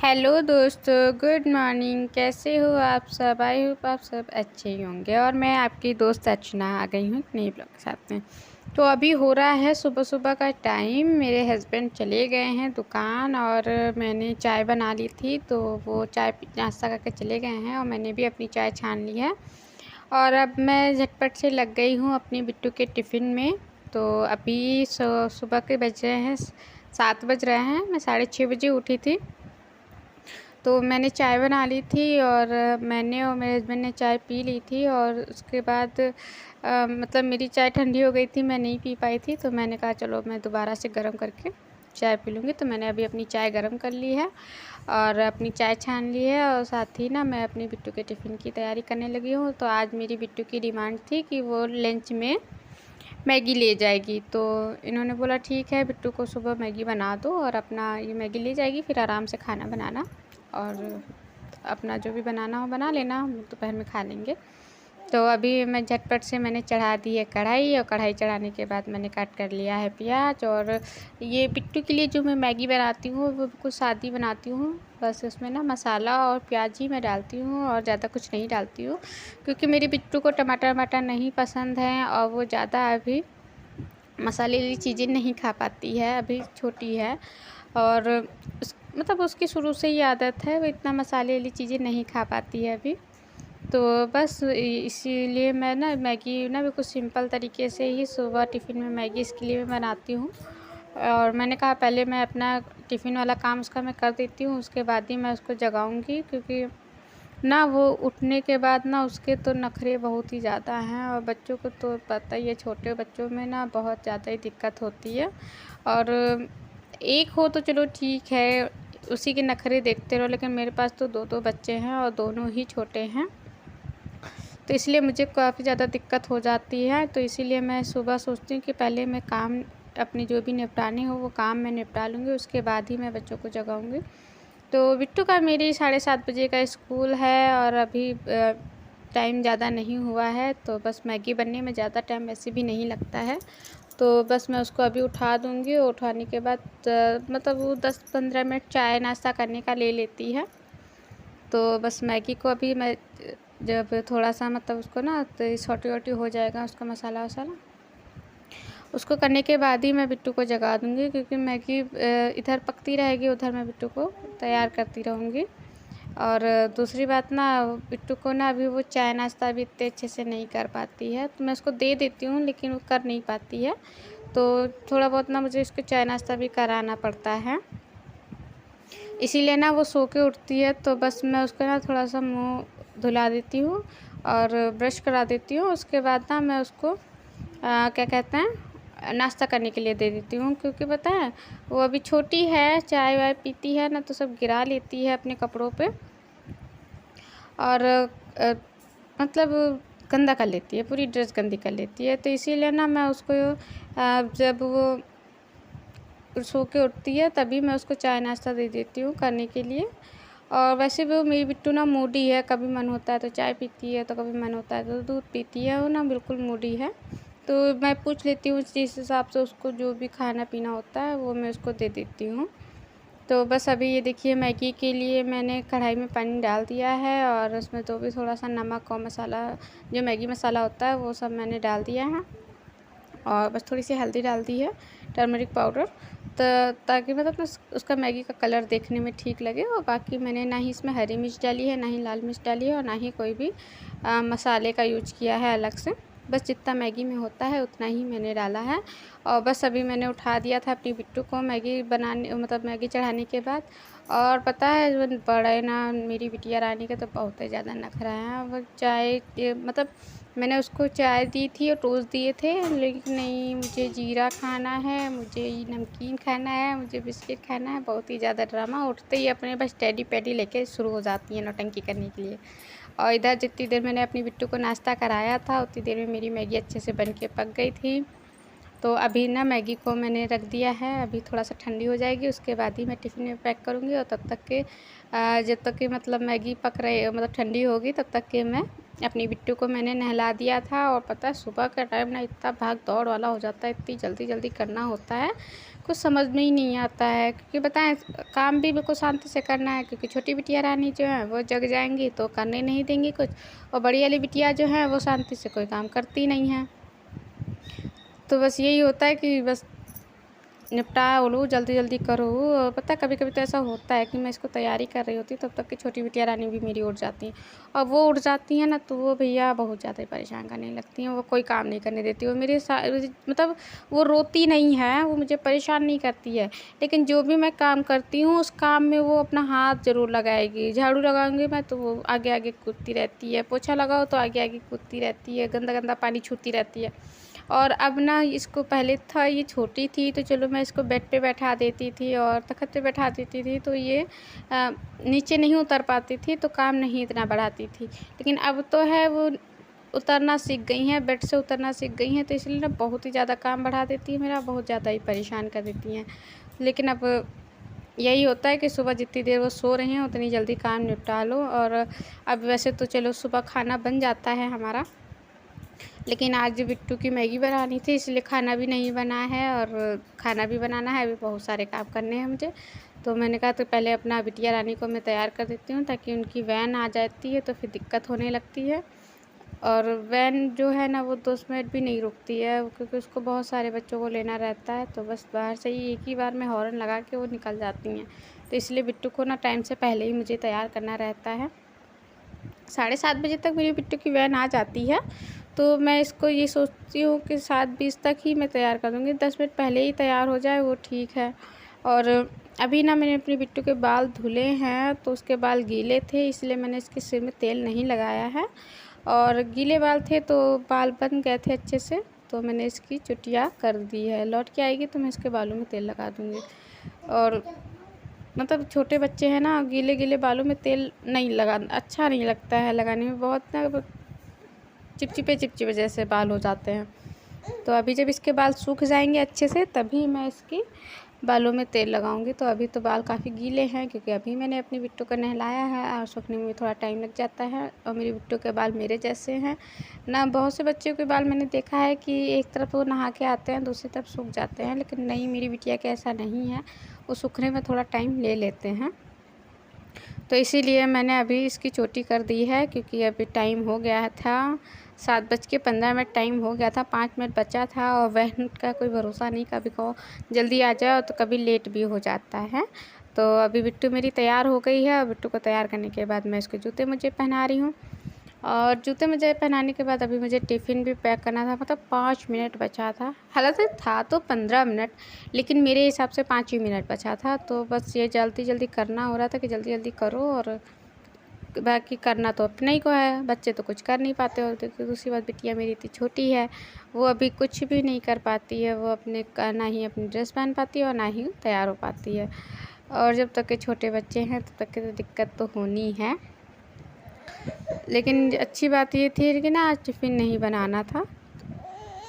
Hello दोस्तों, good morning. कैसे हो आप सब? आई होप आप सब अच्छे ही होंगे। और मैं आपकी दोस्त अर्चना आ गई हूँ एक नई ब्लॉग के साथ में। तो अभी हो रहा है सुबह सुबह का टाइम। मेरे हस्बैंड चले गए हैं दुकान और मैंने चाय बना ली थी, तो वो चाय नाश्ता करके चले गए हैं और मैंने भी अपनी चाय छान ली है। और अब मैं झटपट से लग गई हूँ अपनी बिट्टू के टिफ़िन में। तो अभी सुबह के बज रहे हैं 7 बज रहे हैं। मैं 6:30 बजे उठी थी, तो मैंने चाय बना ली थी और मैंने और मेरे हस्बैंड ने चाय पी ली थी। और उसके बाद मतलब मेरी चाय ठंडी हो गई थी, मैं नहीं पी पाई थी, तो मैंने कहा चलो मैं दोबारा से गर्म करके चाय पी लूँगी। तो मैंने अभी अपनी चाय गर्म कर ली है और अपनी चाय छान ली है और साथ ही ना मैं अपनी बिट्टू के टिफ़िन की तैयारी करने लगी हूँ। तो आज मेरी बिट्टू की डिमांड थी कि वो लंच में मैगी ले जाएगी। तो इन्होंने बोला ठीक है, बिट्टू को सुबह मैगी बना दो और अपना ये मैगी ले जाएगी, फिर आराम से खाना बनाना और अपना जो भी बनाना हो बना लेना, हम लोग दोपहर में खा लेंगे। तो अभी मैं झटपट से मैंने चढ़ा दी है कढ़ाई, और कढ़ाई चढ़ाने के बाद मैंने काट कर लिया है प्याज। और ये बिट्टू के लिए जो मैं मैगी बनाती हूँ वो बिल्कुल सादी बनाती हूँ, बस उसमें ना मसाला और प्याज ही मैं डालती हूँ और ज़्यादा कुछ नहीं डालती हूँ, क्योंकि मेरी बिट्टू को टमाटर वमाटर नहीं पसंद है और वो ज़्यादा अभी मसाले वाली चीज़ें नहीं खा पाती है, अभी छोटी है। और मतलब उसकी शुरू से ही आदत है, वो इतना मसाले वाली चीज़ें नहीं खा पाती है अभी। तो बस इसीलिए मैं ना मैगी ना बिल्कुल सिंपल तरीके से ही सुबह टिफ़िन में मैगी इसके लिए मैं बनाती हूँ। और मैंने कहा पहले मैं अपना टिफ़िन वाला काम उसका मैं कर देती हूँ, उसके बाद ही मैं उसको जगाऊँगी, क्योंकि ना वो उठने के बाद ना उसके तो नखरे बहुत ही ज़्यादा हैं। और बच्चों को तो पता ही है, छोटे बच्चों में ना बहुत ज़्यादा ही दिक्कत होती है। और एक हो तो चलो ठीक है, उसी के नखरे देखते रहो, लेकिन मेरे पास तो दो बच्चे हैं और दोनों ही छोटे हैं, तो इसलिए मुझे काफ़ी ज़्यादा दिक्कत हो जाती है। तो इसीलिए मैं सुबह सोचती हूँ कि पहले मैं काम अपनी जो भी निपटाने हो वो काम मैं निपटा लूँगी, उसके बाद ही मैं बच्चों को जगाऊँगी। तो बिट्टू का मेरी 7:30 बजे का स्कूल है और अभी टाइम ज़्यादा नहीं हुआ है, तो बस मैगी बनने में ज़्यादा टाइम वैसे भी नहीं लगता है। तो बस मैं उसको अभी उठा दूँगी और उठाने के बाद मतलब वो 10-15 मिनट चाय नाश्ता करने का ले लेती है। तो बस मैगी को अभी मैं जब थोड़ा सा मतलब उसको ना तो छोटी-वोटी हो जाएगा उसका मसाला वसाला, उसको करने के बाद ही मैं बिट्टू को जगा दूँगी, क्योंकि मैगी इधर पकती रहेगी, उधर मैं बिट्टू को तैयार करती रहूँगी। और दूसरी बात ना, बिट्टू को ना अभी वो चाय नाश्ता भी इतने अच्छे से नहीं कर पाती है, तो मैं उसको दे देती हूँ लेकिन वो कर नहीं पाती है। तो थोड़ा बहुत ना मुझे उसको चाय नाश्ता भी कराना पड़ता है, इसीलिए ना वो सो के उठती है, तो बस मैं उसको ना थोड़ा सा मुँह धुला देती हूँ और ब्रश करा देती हूँ। उसके बाद ना मैं उसको क्या कहते हैं, नाश्ता करने के लिए दे देती हूँ, क्योंकि पता है वो अभी छोटी है, चाय वाय पीती है ना तो सब गिरा लेती है अपने कपड़ों पे और मतलब गंदा कर लेती है, पूरी ड्रेस गंदी कर लेती है। तो इसीलिए ना मैं उसको जब वो सो के उठती है तभी मैं उसको चाय नाश्ता दे देती हूँ करने के लिए। और वैसे भी वो मेरी बिट्टू ना मूडी है, कभी मन होता है तो चाय पीती है, तो कभी मन होता है तो दूध पीती है, वो ना बिल्कुल मूडी है। तो मैं पूछ लेती हूँ जिस हिसाब से उसको जो भी खाना पीना होता है वो मैं उसको दे देती हूँ। तो बस अभी ये देखिए मैगी के लिए मैंने कढ़ाई में पानी डाल दिया है और उसमें तो भी थोड़ा सा नमक और मसाला, जो मैगी मसाला होता है वो सब मैंने डाल दिया है और बस थोड़ी सी हल्दी डाल दी है, टर्मरिक पाउडर, ताकि मतलब ना उसका मैगी का कलर देखने में ठीक लगे। और बाकी मैंने ना ही इसमें हरी मिर्च डाली है, ना ही लाल मिर्च डाली है और ना ही कोई भी मसाले का यूज किया है अलग से, बस जितना मैगी में होता है उतना ही मैंने डाला है। और बस अभी मैंने उठा दिया था अपनी बिट्टू को मैगी बनाने, मतलब मैगी चढ़ाने के बाद। और पता है जो बड़े ना मेरी बिटिया रानी का तो बहुत ही ज़्यादा नखरा है, वो चाय मतलब मैंने उसको चाय दी थी और टोस्ट दिए थे, लेकिन नहीं मुझे जीरा खाना है, मुझे नमकीन खाना है, मुझे बिस्किट खाना है, बहुत ही ज़्यादा ड्रामा। उठते ही अपने बस टेडी पैडी लेके शुरू हो जाती है नौटंकी करने के लिए। और इधर जितनी देर मैंने अपनी बिट्टू को नाश्ता कराया था उतनी देर में मेरी मैगी अच्छे से बन के पक गई थी। तो अभी ना मैगी को मैंने रख दिया है, अभी थोड़ा सा ठंडी हो जाएगी उसके बाद ही मैं टिफ़िन में पैक करूँगी। और तब तक के जब तक कि मतलब मैगी पक रही मतलब ठंडी होगी तब तक के मैं अपनी बिट्टू को मैंने नहला दिया था। और पता है सुबह का टाइम ना इतना भाग दौड़ वाला हो जाता है, इतनी जल्दी जल्दी करना होता है, कुछ समझ में ही नहीं आता है, क्योंकि बताएं काम भी मेरे को शांति से करना है, क्योंकि छोटी बिटिया रानी जो है वो जग जाएंगी तो करने नहीं देंगी कुछ, और बड़ी वाली बिटिया जो है वो शांति से कोई काम करती नहीं है। तो बस यही होता है कि बस निपटा लो, जल्दी जल्दी करो। और पता है कभी कभी तो ऐसा होता है कि मैं इसको तैयारी कर रही होती तब तक कि छोटी बिटिया रानी भी मेरी उठ जाती हैं, और वो उठ जाती हैं ना तो वो भैया बहुत ज़्यादा ही परेशान करने लगती हैं। वो कोई काम नहीं करने देती, वो मेरे मतलब वो रोती नहीं है, वो मुझे परेशान नहीं करती है, लेकिन जो भी मैं काम करती हूँ उस काम में वो अपना हाथ ज़रूर लगाएगी। झाड़ू लगाऊंगी मैं तो वो आगे आगे कूदती रहती है, पोछा लगाओ तो आगे आगे कूदती रहती है, गंदा गंदा पानी छूती रहती है। और अब ना इसको पहले था ये छोटी थी तो चलो मैं इसको बेड पे बैठा देती थी और तख़्त पे बैठा देती थी, तो ये नीचे नहीं उतर पाती थी, तो काम नहीं इतना बढ़ाती थी। लेकिन अब तो है वो उतरना सीख गई हैं, बेड से उतरना सीख गई हैं, तो इसलिए ना बहुत ही ज़्यादा काम बढ़ा देती है मेरा, बहुत ज़्यादा ही परेशान कर देती हैं। लेकिन अब यही होता है कि सुबह जितनी देर वो सो रही हैं उतनी जल्दी काम निपटा लो। और अब वैसे तो चलो सुबह खाना बन जाता है हमारा, लेकिन आज बिट्टू की मैगी बनानी थी इसलिए खाना भी नहीं बना है, और खाना भी बनाना है, अभी बहुत सारे काम करने हैं मुझे। तो मैंने कहा तो पहले अपना बिटिया रानी को मैं तैयार कर देती हूँ, ताकि उनकी वैन आ जाती है तो फिर दिक्कत होने लगती है। और वैन जो है ना वो 2 मिनट भी नहीं रुकती है, क्योंकि उसको बहुत सारे बच्चों को लेना रहता है, तो बस बाहर से ही एक ही बार में हॉर्न लगा के वो निकल जाती हैं। तो इसलिए बिट्टू को ना टाइम से पहले ही मुझे तैयार करना रहता है। 7:30 बजे तक मेरी बिट्टू की वैन आ जाती है, तो मैं इसको ये सोचती हूँ कि 7:20 तक ही मैं तैयार कर दूँगी, 10 मिनट पहले ही तैयार हो जाए वो ठीक है। और अभी ना मैंने अपनी बिट्टू के बाल धुले हैं, तो उसके बाल गीले थे इसलिए मैंने इसके सिर में तेल नहीं लगाया है, और गीले बाल थे तो बाल बन गए थे अच्छे से, तो मैंने इसकी चुटिया कर दी है। लौट के आएगी तो मैं इसके बालों में तेल लगा दूँगी। और मतलब छोटे बच्चे हैं ना, गीले गीले बालों में तेल नहीं लगा अच्छा नहीं लगता है लगाने में, बहुत ना चिपचिपे चिपचिपे जैसे बाल हो जाते हैं। तो अभी जब इसके बाल सूख जाएंगे अच्छे से तभी मैं इसकी बालों में तेल लगाऊंगी। तो अभी तो बाल काफ़ी गीले हैं, क्योंकि अभी मैंने अपनी बिट्टू को नहलाया है और सूखने में थोड़ा टाइम लग जाता है। और मेरी बिट्टू के बाल मेरे जैसे हैं ना, बहुत से बच्चों के बाल मैंने देखा है कि एक तरफ वो नहा के आते हैं दूसरी तरफ सूख जाते हैं, लेकिन नहीं, मेरी बिटिया के ऐसा नहीं है, वो सूखने में थोड़ा टाइम ले लेते हैं। तो इसीलिए मैंने अभी इसकी चोटी कर दी है, क्योंकि अभी टाइम हो गया था 7:15 टाइम हो गया था, 5 मिनट बचा था। और वैन का कोई भरोसा नहीं, कभी को जल्दी आ जाए तो कभी लेट भी हो जाता है। तो अभी बिट्टू मेरी तैयार हो गई है, और बिट्टू को तैयार करने के बाद मैं इसको जूते मुझे पहना रही हूँ। और जूते मुझे पहनाने के बाद अभी मुझे टिफ़िन भी पैक करना था, मतलब 5 मिनट बचा था। हालांकि था तो 15 मिनट, लेकिन मेरे हिसाब से 5 ही मिनट बचा था। तो बस ये जल्दी जल्दी करना हो रहा था कि जल्दी जल्दी करो, और बाकी करना तो अपने ही को है, बच्चे तो कुछ कर नहीं पाते होते। तो दूसरी बात, बिटिया मेरी इतनी छोटी है, वो अभी कुछ भी नहीं कर पाती है, वो अपने ना ही अपनी ड्रेस पहन पाती है और ना ही तैयार हो पाती है। और जब तक के छोटे बच्चे हैं तब तक के तो दिक्कत तो होनी है। लेकिन अच्छी बात ये थी कि ना आज टिफ़िन नहीं बनाना था,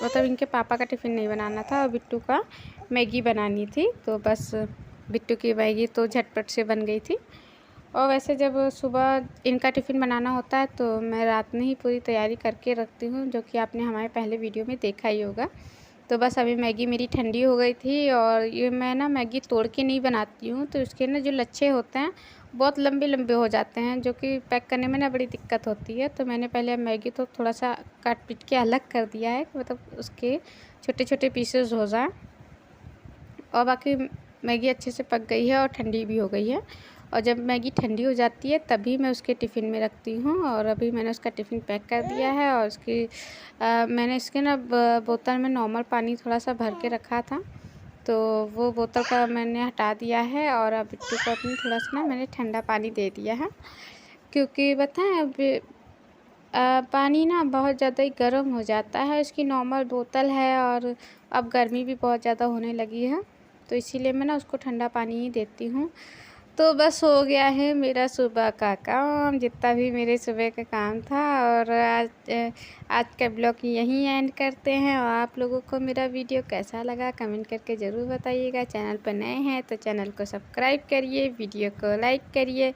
मतलब इनके पापा का टिफ़िन नहीं बनाना था और बिट्टू का मैगी बनानी थी। तो बस बिट्टू की मैगी तो झटपट से बन गई थी। और वैसे जब सुबह इनका टिफ़िन बनाना होता है तो मैं रात में ही पूरी तैयारी करके रखती हूँ, जो कि आपने हमारे पहले वीडियो में देखा ही होगा। तो बस अभी मैगी मेरी ठंडी हो गई थी, और ये मैं ना मैगी तोड़ के नहीं बनाती हूँ, तो इसके ना जो लच्छे होते हैं बहुत लंबे लंबे हो जाते हैं, जो कि पैक करने में ना बड़ी दिक्कत होती है। तो मैंने पहले मैगी तो थोड़ा सा काट पीट के अलग कर दिया है, मतलब उसके छोटे छोटे पीसेस हो जाए। और बाकी मैगी अच्छे से पक गई है और ठंडी भी हो गई है। और जब मैगी ठंडी हो जाती है तभी मैं उसके टिफ़िन में रखती हूँ। और अभी मैंने उसका टिफ़िन पैक कर दिया है, और उसकी मैंने इसके ना बोतल में नॉर्मल पानी थोड़ा सा भर के रखा था, तो वो बोतल का मैंने हटा दिया है। और अब बिट्टू को अपनी थोड़ा सा ना मैंने ठंडा पानी दे दिया है, क्योंकि बताएं अब पानी ना बहुत ज़्यादा ही गर्म हो जाता है। इसकी नॉर्मल बोतल है, और अब गर्मी भी बहुत ज़्यादा होने लगी है, तो इसीलिए मैं ना उसको ठंडा पानी ही देती हूँ। तो बस हो गया है मेरा सुबह का काम, जितना भी मेरे सुबह का काम था। और आज का ब्लॉग यहीं एंड करते हैं। और आप लोगों को मेरा वीडियो कैसा लगा कमेंट करके ज़रूर बताइएगा। चैनल पर नए हैं तो चैनल को सब्सक्राइब करिए, वीडियो को लाइक करिए,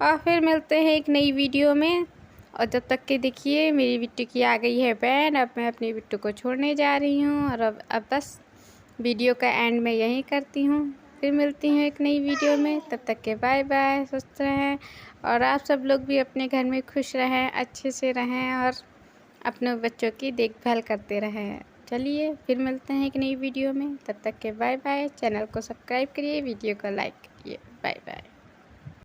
और फिर मिलते हैं एक नई वीडियो में। और जब तक के देखिए मेरी बिट्टू की आ गई है वैन, अब मैं अपनी बिट्टू को छोड़ने जा रही हूँ। और अब बस वीडियो का एंड मैं यहीं करती हूँ। फिर मिलती हूँ एक नई वीडियो में, तब तक के बाय बाय, स्वस्थ रहें और आप सब लोग भी अपने घर में खुश रहें, अच्छे से रहें और अपने बच्चों की देखभाल करते रहें। चलिए फिर मिलते हैं एक नई वीडियो में, तब तक के बाय बाय। चैनल को सब्सक्राइब करिए, वीडियो को लाइक करिए। Bye bye.